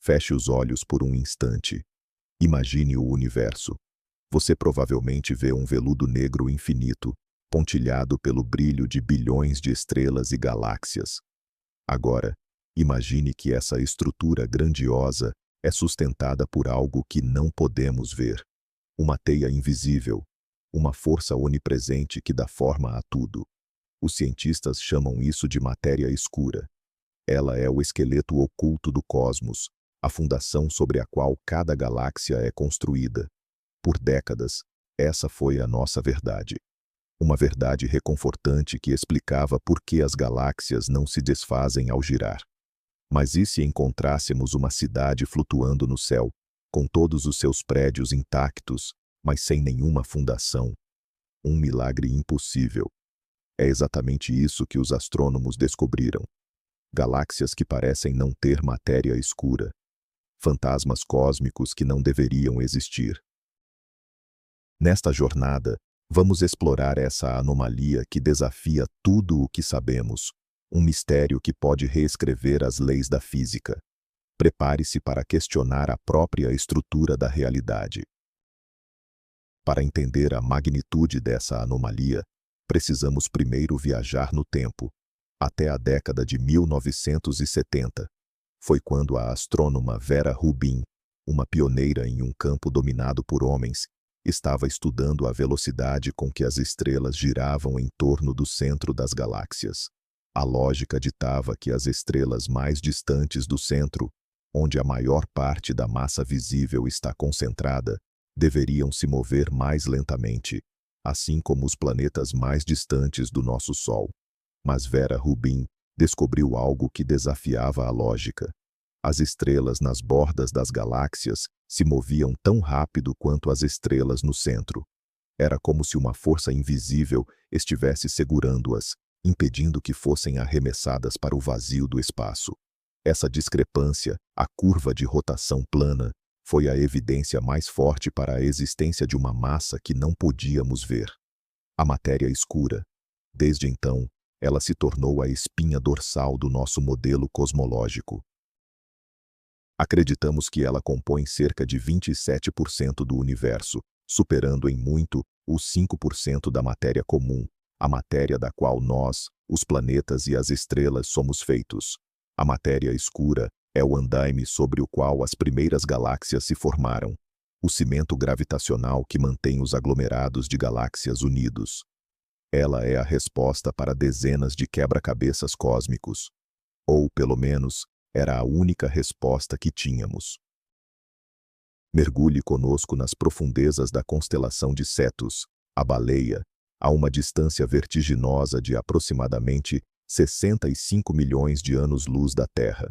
Feche os olhos por um instante. Imagine o universo. Você provavelmente vê um veludo negro infinito, pontilhado pelo brilho de bilhões de estrelas e galáxias. Agora, imagine que essa estrutura grandiosa é sustentada por algo que não podemos ver. Uma teia invisível, uma força onipresente que dá forma a tudo. Os cientistas chamam isso de matéria escura. Ela é o esqueleto oculto do cosmos, a fundação sobre a qual cada galáxia é construída. Por décadas, essa foi a nossa verdade. Uma verdade reconfortante que explicava por que as galáxias não se desfazem ao girar. Mas e se encontrássemos uma cidade flutuando no céu, com todos os seus prédios intactos, mas sem nenhuma fundação? Um milagre impossível. É exatamente isso que os astrônomos descobriram. Galáxias que parecem não ter matéria escura. Fantasmas cósmicos que não deveriam existir. Nesta jornada, vamos explorar essa anomalia que desafia tudo o que sabemos, um mistério que pode reescrever as leis da física. Prepare-se para questionar a própria estrutura da realidade. Para entender a magnitude dessa anomalia, precisamos primeiro viajar no tempo, até a década de 1970. Foi quando a astrônoma Vera Rubin, uma pioneira em um campo dominado por homens, estava estudando a velocidade com que as estrelas giravam em torno do centro das galáxias. A lógica ditava que as estrelas mais distantes do centro, onde a maior parte da massa visível está concentrada, deveriam se mover mais lentamente, assim como os planetas mais distantes do nosso Sol. Mas Vera Rubin descobriu algo que desafiava a lógica. As estrelas nas bordas das galáxias se moviam tão rápido quanto as estrelas no centro. Era como se uma força invisível estivesse segurando-as, impedindo que fossem arremessadas para o vazio do espaço. Essa discrepância, a curva de rotação plana, foi a evidência mais forte para a existência de uma massa que não podíamos ver. A matéria escura. Desde então, ela se tornou a espinha dorsal do nosso modelo cosmológico. Acreditamos que ela compõe cerca de 27% do universo, superando em muito os 5% da matéria comum, a matéria da qual nós, os planetas e as estrelas somos feitos. A matéria escura é o andaime sobre o qual as primeiras galáxias se formaram, o cimento gravitacional que mantém os aglomerados de galáxias unidos. Ela é a resposta para dezenas de quebra-cabeças cósmicos. Ou, pelo menos, era a única resposta que tínhamos. Mergulhe conosco nas profundezas da constelação de Cetus, a Baleia, a uma distância vertiginosa de aproximadamente 65 milhões de anos-luz da Terra.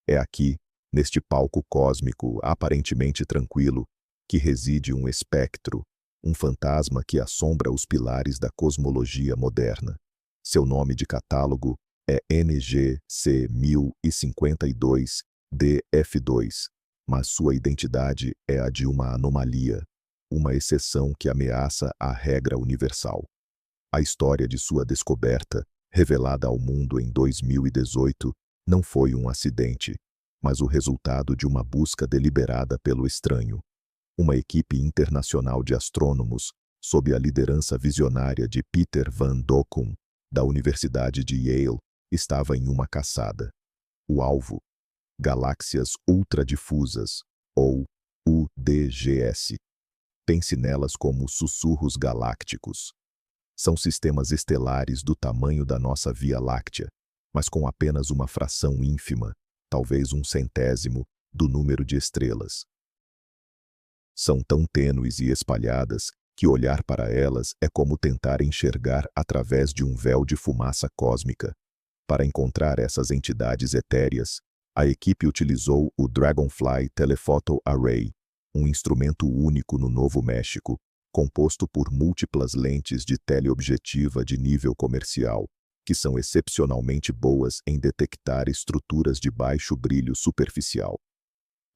É aqui, neste palco cósmico aparentemente tranquilo, que reside um espectro, um fantasma que assombra os pilares da cosmologia moderna. Seu nome de catálogo é NGC 1052 DF2, mas sua identidade é a de uma anomalia, uma exceção que ameaça a regra universal. A história de sua descoberta, revelada ao mundo em 2018, não foi um acidente, mas o resultado de uma busca deliberada pelo estranho. Uma equipe internacional de astrônomos, sob a liderança visionária de Peter Van Dokkum, da Universidade de Yale, estava em uma caçada. O alvo: galáxias ultradifusas, ou UDGS. Pense nelas como sussurros galácticos. São sistemas estelares do tamanho da nossa Via Láctea, mas com apenas uma fração ínfima, talvez um centésimo, do número de estrelas. São tão tênues e espalhadas que olhar para elas é como tentar enxergar através de um véu de fumaça cósmica. Para encontrar essas entidades etéreas, a equipe utilizou o Dragonfly Telephoto Array, um instrumento único no Novo México, composto por múltiplas lentes de teleobjetiva de nível comercial, que são excepcionalmente boas em detectar estruturas de baixo brilho superficial.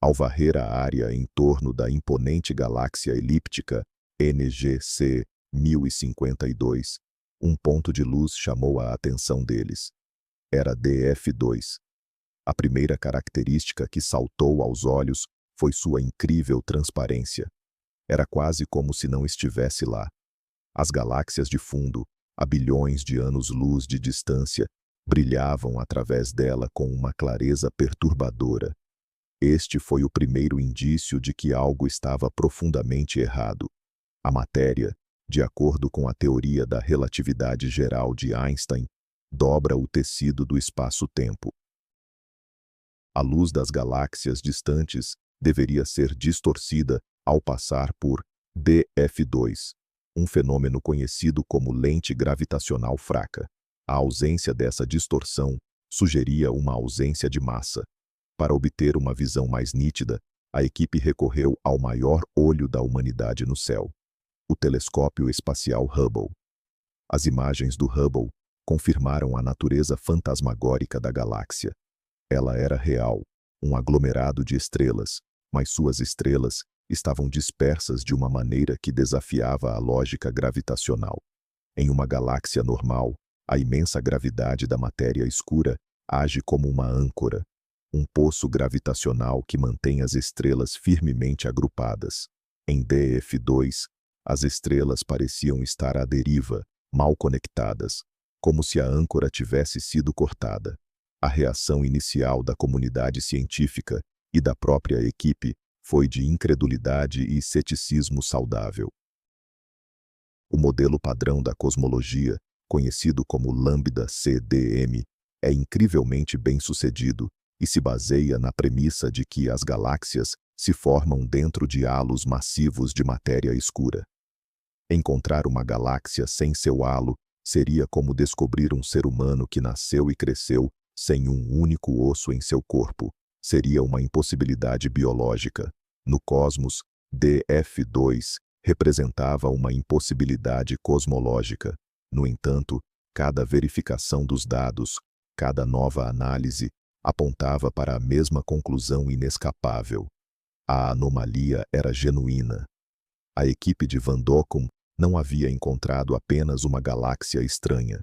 Ao varrer a área em torno da imponente galáxia elíptica NGC 1052, um ponto de luz chamou a atenção deles. Era DF2. A primeira característica que saltou aos olhos foi sua incrível transparência. Era quase como se não estivesse lá. As galáxias de fundo, a bilhões de anos-luz de distância, brilhavam através dela com uma clareza perturbadora. Este foi o primeiro indício de que algo estava profundamente errado. A matéria, de acordo com a teoria da relatividade geral de Einstein, dobra o tecido do espaço-tempo. A luz das galáxias distantes deveria ser distorcida ao passar por DF2, um fenômeno conhecido como lente gravitacional fraca. A ausência dessa distorção sugeria uma ausência de massa. Para obter uma visão mais nítida, a equipe recorreu ao maior olho da humanidade no céu, o telescópio espacial Hubble. As imagens do Hubble confirmaram a natureza fantasmagórica da galáxia. Ela era real, um aglomerado de estrelas, mas suas estrelas estavam dispersas de uma maneira que desafiava a lógica gravitacional. Em uma galáxia normal, a imensa gravidade da matéria escura age como uma âncora, um poço gravitacional que mantém as estrelas firmemente agrupadas. Em DF2, as estrelas pareciam estar à deriva, mal conectadas, como se a âncora tivesse sido cortada. A reação inicial da comunidade científica e da própria equipe foi de incredulidade e ceticismo saudável. O modelo padrão da cosmologia, conhecido como Lambda-CDM, é incrivelmente bem-sucedido e se baseia na premissa de que as galáxias se formam dentro de halos massivos de matéria escura. Encontrar uma galáxia sem seu halo seria como descobrir um ser humano que nasceu e cresceu sem um único osso em seu corpo. Seria uma impossibilidade biológica. No cosmos, DF2 representava uma impossibilidade cosmológica. No entanto, cada verificação dos dados, cada nova análise, apontava para a mesma conclusão inescapável. A anomalia era genuína. A equipe de Van Dokkum não havia encontrado apenas uma galáxia estranha.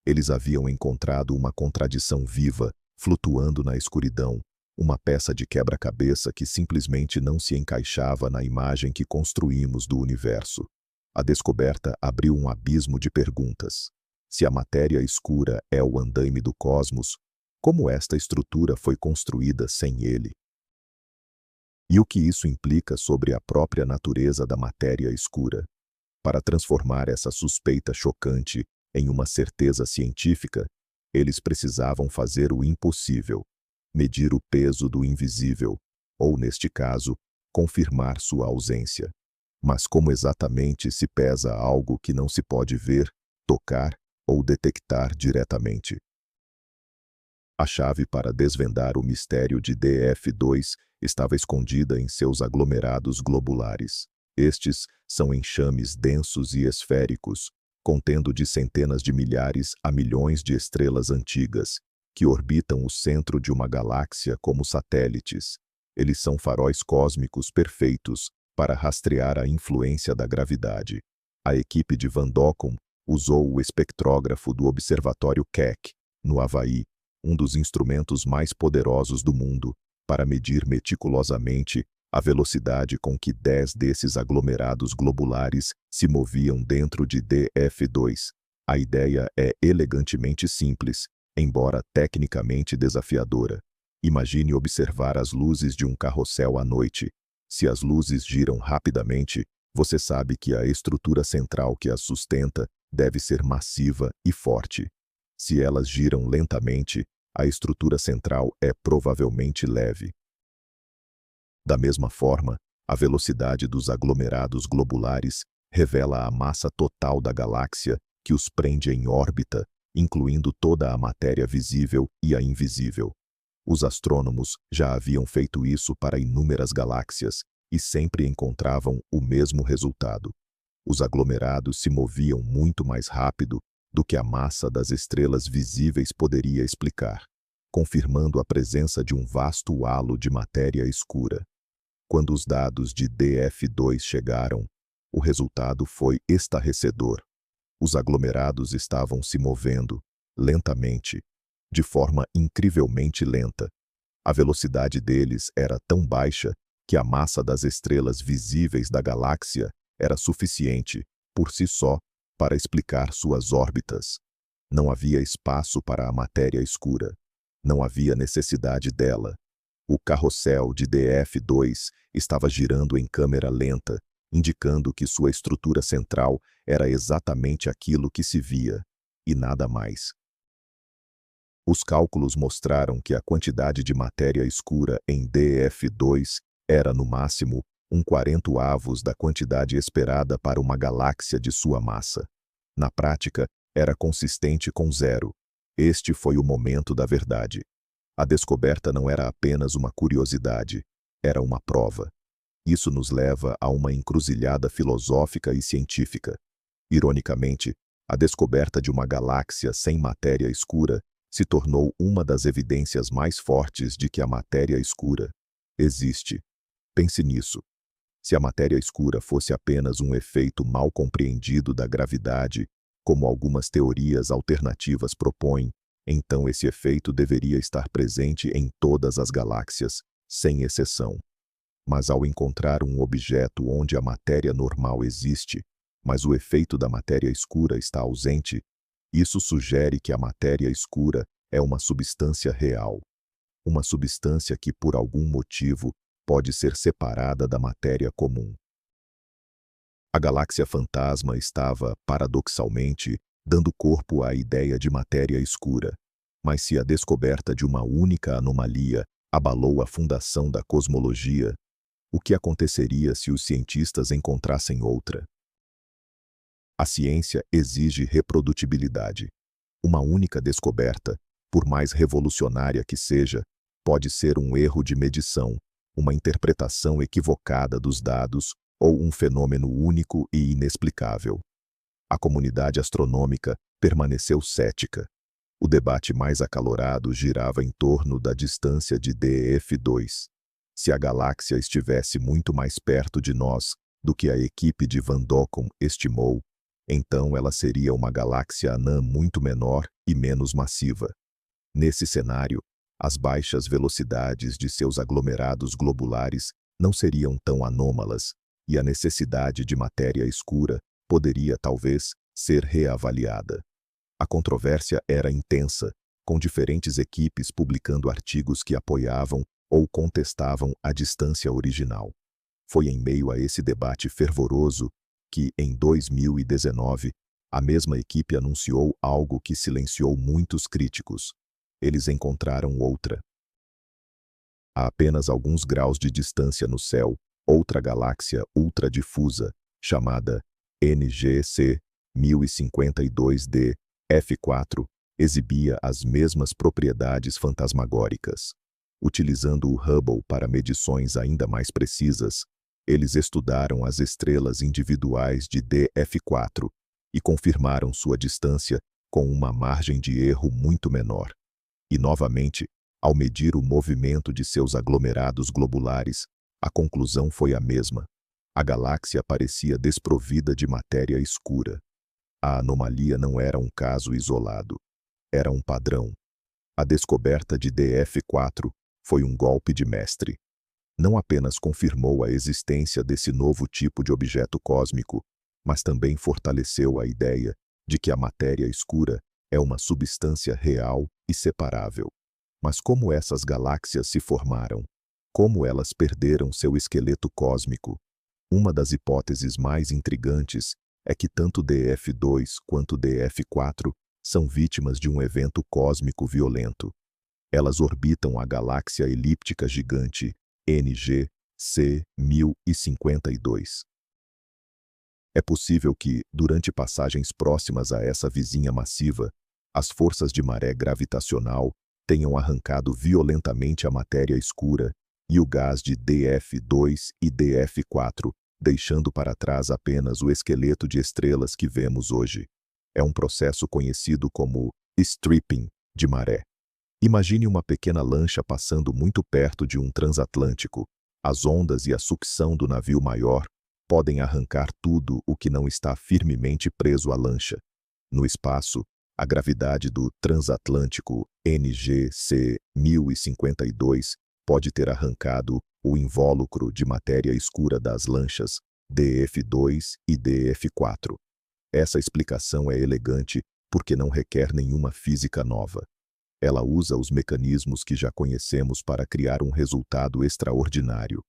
Eles haviam encontrado uma contradição viva, flutuando na escuridão, uma peça de quebra-cabeça que simplesmente não se encaixava na imagem que construímos do universo. A descoberta abriu um abismo de perguntas. Se a matéria escura é o andaime do cosmos, como esta estrutura foi construída sem ele? E o que isso implica sobre a própria natureza da matéria escura? Para transformar essa suspeita chocante em uma certeza científica, eles precisavam fazer o impossível, medir o peso do invisível, ou, neste caso, confirmar sua ausência. Mas como exatamente se pesa algo que não se pode ver, tocar ou detectar diretamente? A chave para desvendar o mistério de DF2 estava escondida em seus aglomerados globulares. Estes são enxames densos e esféricos, contendo de centenas de milhares a milhões de estrelas antigas, que orbitam o centro de uma galáxia como satélites. Eles são faróis cósmicos perfeitos para rastrear a influência da gravidade. A equipe de Van Dokkum usou o espectrógrafo do Observatório Keck, no Havaí, um dos instrumentos mais poderosos do mundo, para medir meticulosamente a velocidade com que 10 desses aglomerados globulares se moviam dentro de DF2. A ideia é elegantemente simples, embora tecnicamente desafiadora. Imagine observar as luzes de um carrossel à noite. Se as luzes giram rapidamente, você sabe que a estrutura central que as sustenta deve ser massiva e forte. Se elas giram lentamente, a estrutura central é provavelmente leve. Da mesma forma, a velocidade dos aglomerados globulares revela a massa total da galáxia que os prende em órbita, incluindo toda a matéria visível e a invisível. Os astrônomos já haviam feito isso para inúmeras galáxias e sempre encontravam o mesmo resultado. Os aglomerados se moviam muito mais rápido do que a massa das estrelas visíveis poderia explicar, confirmando a presença de um vasto halo de matéria escura. Quando os dados de DF2 chegaram, o resultado foi estarrecedor. Os aglomerados estavam se movendo, lentamente, de forma incrivelmente lenta, A velocidade deles era tão baixa que a massa das estrelas visíveis da galáxia era suficiente, por si só, para explicar suas órbitas. Não havia espaço para a matéria escura. Não havia necessidade dela. O carrossel de DF2 estava girando em câmera lenta, indicando que sua estrutura central era exatamente aquilo que se via, e nada mais. Os cálculos mostraram que a quantidade de matéria escura em DF2 era, no máximo, 1/40 da quantidade esperada para uma galáxia de sua massa. Na prática, era consistente com zero. Este foi o momento da verdade. A descoberta não era apenas uma curiosidade, era uma prova. Isso nos leva a uma encruzilhada filosófica e científica. Ironicamente, a descoberta de uma galáxia sem matéria escura se tornou uma das evidências mais fortes de que a matéria escura existe. Pense nisso. Se a matéria escura fosse apenas um efeito mal compreendido da gravidade, como algumas teorias alternativas propõem, então esse efeito deveria estar presente em todas as galáxias, sem exceção. Mas ao encontrar um objeto onde a matéria normal existe, mas o efeito da matéria escura está ausente, isso sugere que a matéria escura é uma substância real. Uma substância que, por algum motivo, pode ser separada da matéria comum. A galáxia fantasma estava, paradoxalmente, dando corpo à ideia de matéria escura. Mas se a descoberta de uma única anomalia abalou a fundação da cosmologia, o que aconteceria se os cientistas encontrassem outra? A ciência exige reprodutibilidade. Uma única descoberta, por mais revolucionária que seja, pode ser um erro de medição, uma interpretação equivocada dos dados ou um fenômeno único e inexplicável. A comunidade astronômica permaneceu cética. O debate mais acalorado girava em torno da distância de DF2. Se a galáxia estivesse muito mais perto de nós do que a equipe de Van Dokkum estimou, então ela seria uma galáxia anã muito menor e menos massiva. Nesse cenário, as baixas velocidades de seus aglomerados globulares não seriam tão anômalas, e a necessidade de matéria escura poderia, talvez, ser reavaliada. A controvérsia era intensa, com diferentes equipes publicando artigos que apoiavam ou contestavam a distância original. Foi em meio a esse debate fervoroso que, em 2019, a mesma equipe anunciou algo que silenciou muitos críticos. Eles encontraram outra. A apenas alguns graus de distância no céu, outra galáxia ultradifusa, chamada NGC 1052d F4, exibia as mesmas propriedades fantasmagóricas. Utilizando o Hubble para medições ainda mais precisas, eles estudaram as estrelas individuais de DF4 e confirmaram sua distância com uma margem de erro muito menor. E novamente, ao medir o movimento de seus aglomerados globulares, a conclusão foi a mesma. A galáxia parecia desprovida de matéria escura. A anomalia não era um caso isolado. Era um padrão. A descoberta de DF4 foi um golpe de mestre. Não apenas confirmou a existência desse novo tipo de objeto cósmico, mas também fortaleceu a ideia de que a matéria escura é uma substância real e separável. Mas como essas galáxias se formaram? Como elas perderam seu esqueleto cósmico? Uma das hipóteses mais intrigantes é que tanto DF2 quanto DF4 são vítimas de um evento cósmico violento. Elas orbitam a galáxia elíptica gigante NGC 1052. É possível que, durante passagens próximas a essa vizinha massiva, as forças de maré gravitacional tenham arrancado violentamente a matéria escura e o gás de DF2 e DF4, deixando para trás apenas o esqueleto de estrelas que vemos hoje. É um processo conhecido como stripping de maré. Imagine uma pequena lancha passando muito perto de um transatlântico. As ondas e a sucção do navio maior podem arrancar tudo o que não está firmemente preso à lancha. No espaço, A gravidade do transatlântico NGC 1052 pode ter arrancado o invólucro de matéria escura das lanchas DF2 e DF4. Essa explicação é elegante porque não requer nenhuma física nova. Ela usa os mecanismos que já conhecemos para criar um resultado extraordinário.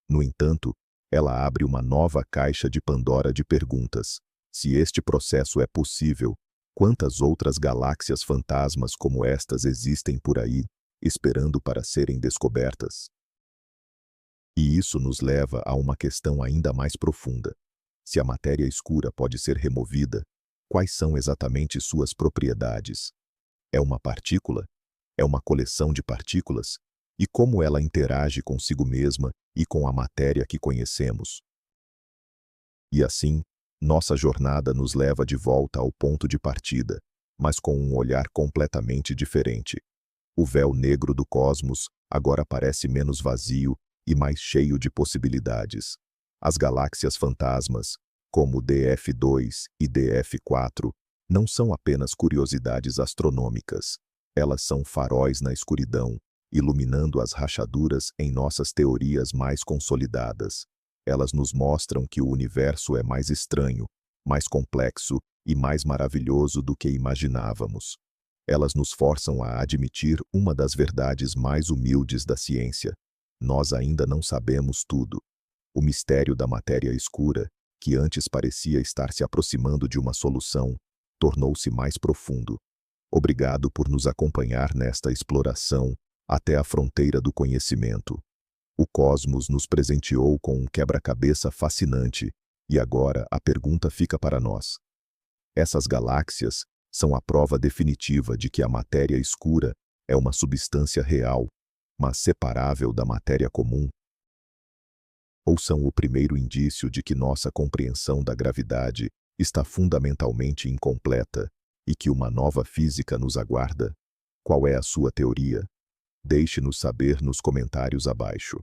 No entanto, ela abre uma nova caixa de Pandora de perguntas. Se este processo é possível, quantas outras galáxias fantasmas como estas existem por aí, esperando para serem descobertas? E isso nos leva a uma questão ainda mais profunda. Se a matéria escura pode ser removida, quais são exatamente suas propriedades? É uma partícula? É uma coleção de partículas? E como ela interage consigo mesma e com a matéria que conhecemos? E assim, nossa jornada nos leva de volta ao ponto de partida, mas com um olhar completamente diferente. O véu negro do cosmos agora parece menos vazio e mais cheio de possibilidades. As galáxias fantasmas, como DF2 e DF4, não são apenas curiosidades astronômicas. Elas são faróis na escuridão, iluminando as rachaduras em nossas teorias mais consolidadas. Elas nos mostram que o universo é mais estranho, mais complexo e mais maravilhoso do que imaginávamos. Elas nos forçam a admitir uma das verdades mais humildes da ciência. Nós ainda não sabemos tudo. O mistério da matéria escura, que antes parecia estar se aproximando de uma solução, tornou-se mais profundo. Obrigado por nos acompanhar nesta exploração até a fronteira do conhecimento. O cosmos nos presenteou com um quebra-cabeça fascinante, e agora a pergunta fica para nós. Essas galáxias são a prova definitiva de que a matéria escura é uma substância real, mas separável da matéria comum? Ou são o primeiro indício de que nossa compreensão da gravidade está fundamentalmente incompleta e que uma nova física nos aguarda? Qual é a sua teoria? Deixe-nos saber nos comentários abaixo.